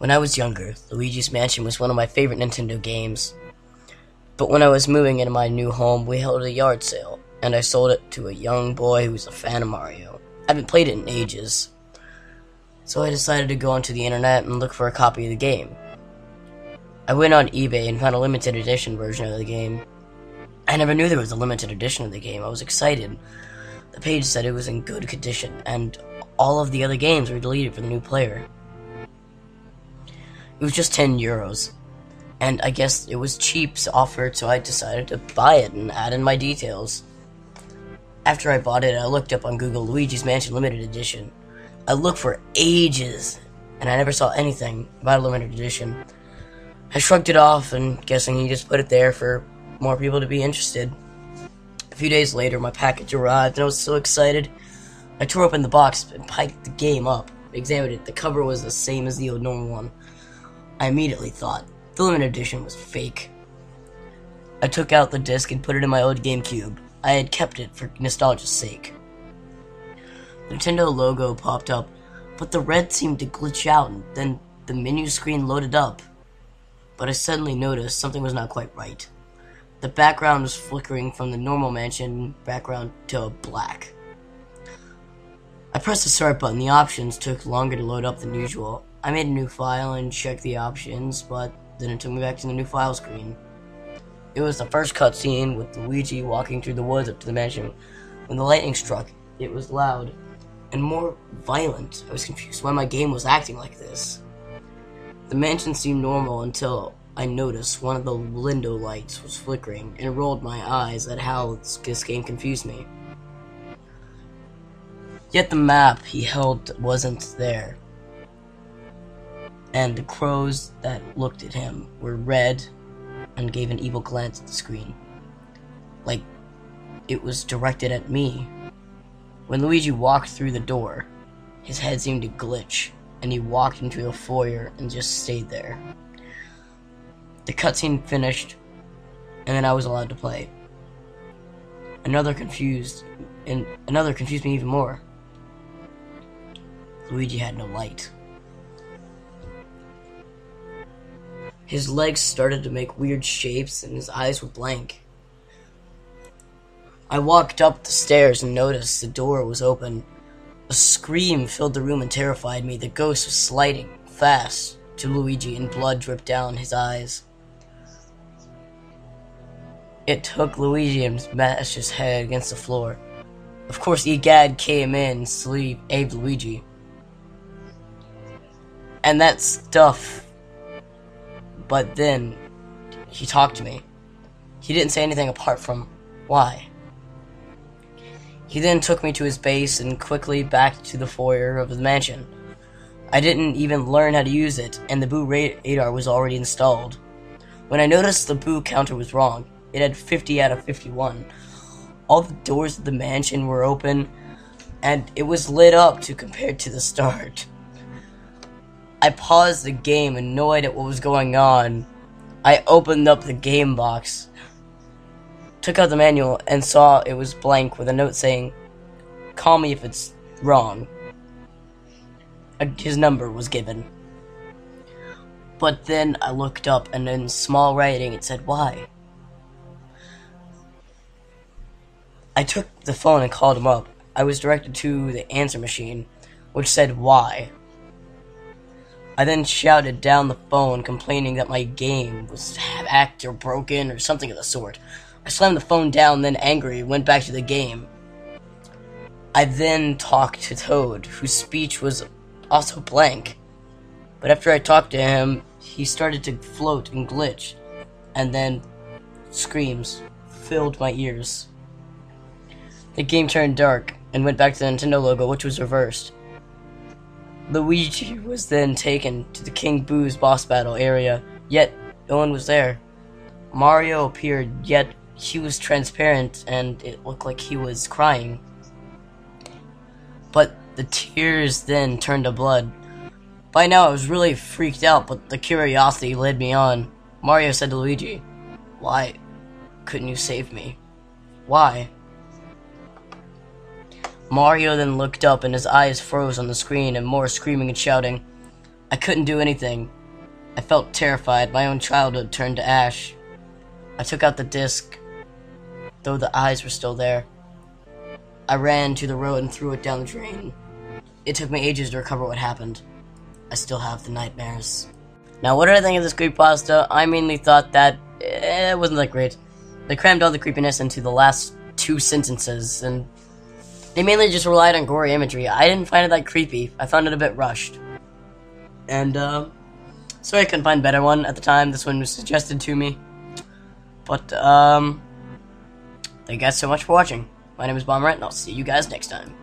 When I was younger, Luigi's Mansion was one of my favorite Nintendo games. But when I was moving into my new home, we held a yard sale, and I sold it to a young boy who was a fan of Mario. I haven't played it in ages, so I decided to go onto the internet and look for a copy of the game. I went on eBay and found a limited edition version of the game. I never knew there was a limited edition of the game. I was excited. The page said it was in good condition, and all of the other games were deleted for the new player. It was just €10, and I guess it was cheap offered, so I decided to buy it and add in my details. After I bought it, I looked up on Google Luigi's Mansion Limited Edition. I looked for ages, and I never saw anything about a limited edition. I shrugged it off, and guessing he just put it there for more people to be interested. A few days later, my package arrived, and I was so excited. I tore open the box and picked the game up. I examined it. The cover was the same as the old normal one. I immediately thought the limited edition was fake. I took out the disc and put it in my old GameCube. I had kept it for nostalgia's sake. The Nintendo logo popped up, but the red seemed to glitch out, and then the menu screen loaded up. But I suddenly noticed something was not quite right. The background was flickering from the normal Mansion background to black. I pressed the start button. The options took longer to load up than usual. I made a new file and checked the options, but then it took me back to the new file screen. It was the first cutscene with Luigi walking through the woods up to the mansion. When the lightning struck, it was loud and more violent. I was confused why my game was acting like this. The mansion seemed normal until I noticed one of the window lights was flickering, and rolled my eyes at how this game confused me. Yet the map he held wasn't there, and the crows that looked at him were red and gave an evil glance at the screen, like it was directed at me. When Luigi walked through the door, his head seemed to glitch, and he walked into the foyer and just stayed there. The cutscene finished, and then I was allowed to play. Another confused me even more. Luigi had no light. His legs started to make weird shapes, and his eyes were blank. I walked up the stairs and noticed the door was open. A scream filled the room and terrified me. The ghost was sliding fast to Luigi, and blood dripped down his eyes. It took Luigi and smashed his head against the floor. Of course, Egad came in and saved Luigi. And that stuff. But then, he talked to me. He didn't say anything apart from, why? He then took me to his base and quickly back to the foyer of the mansion. I didn't even learn how to use it, and the Boo radar was already installed. When I noticed the Boo counter was wrong, it had 50 out of 51. All the doors of the mansion were open, and it was lit up compared to the start. I paused the game, annoyed at what was going on. I opened up the game box, took out the manual, and saw it was blank with a note saying, "Call me if it's wrong." His number was given. But then I looked up, and in small writing it said, "Why?" I took the phone and called him up. I was directed to the answer machine, which said, "Why?" I then shouted down the phone, complaining that my game was hacked or broken or something of the sort. I slammed the phone down, then angry, went back to the game. I then talked to Toad, whose speech was also blank. But after I talked to him, he started to float and glitch, and then screams filled my ears. The game turned dark and went back to the Nintendo logo, which was reversed. Luigi was then taken to the King Boo's boss battle area, yet no one was there. Mario appeared, yet he was transparent and it looked like he was crying. But the tears then turned to blood. By now I was really freaked out, but the curiosity led me on. Mario said to Luigi, "Why couldn't you save me? Why?" Mario then looked up and his eyes froze on the screen, and more screaming and shouting. I couldn't do anything. I felt terrified. My own childhood turned to ash. I took out the disc, though the eyes were still there. I ran to the road and threw it down the drain. It took me ages to recover what happened. I still have the nightmares. Now, what did I think of this creepypasta? I mainly thought that it wasn't that great. They crammed all the creepiness into the last 2 sentences, and they mainly just relied on gory imagery. I didn't find it that creepy. I found it a bit rushed. And, sorry I couldn't find a better one at the time. This one was suggested to me. But, thank you guys so much for watching. My name is Bomberette, and I'll see you guys next time.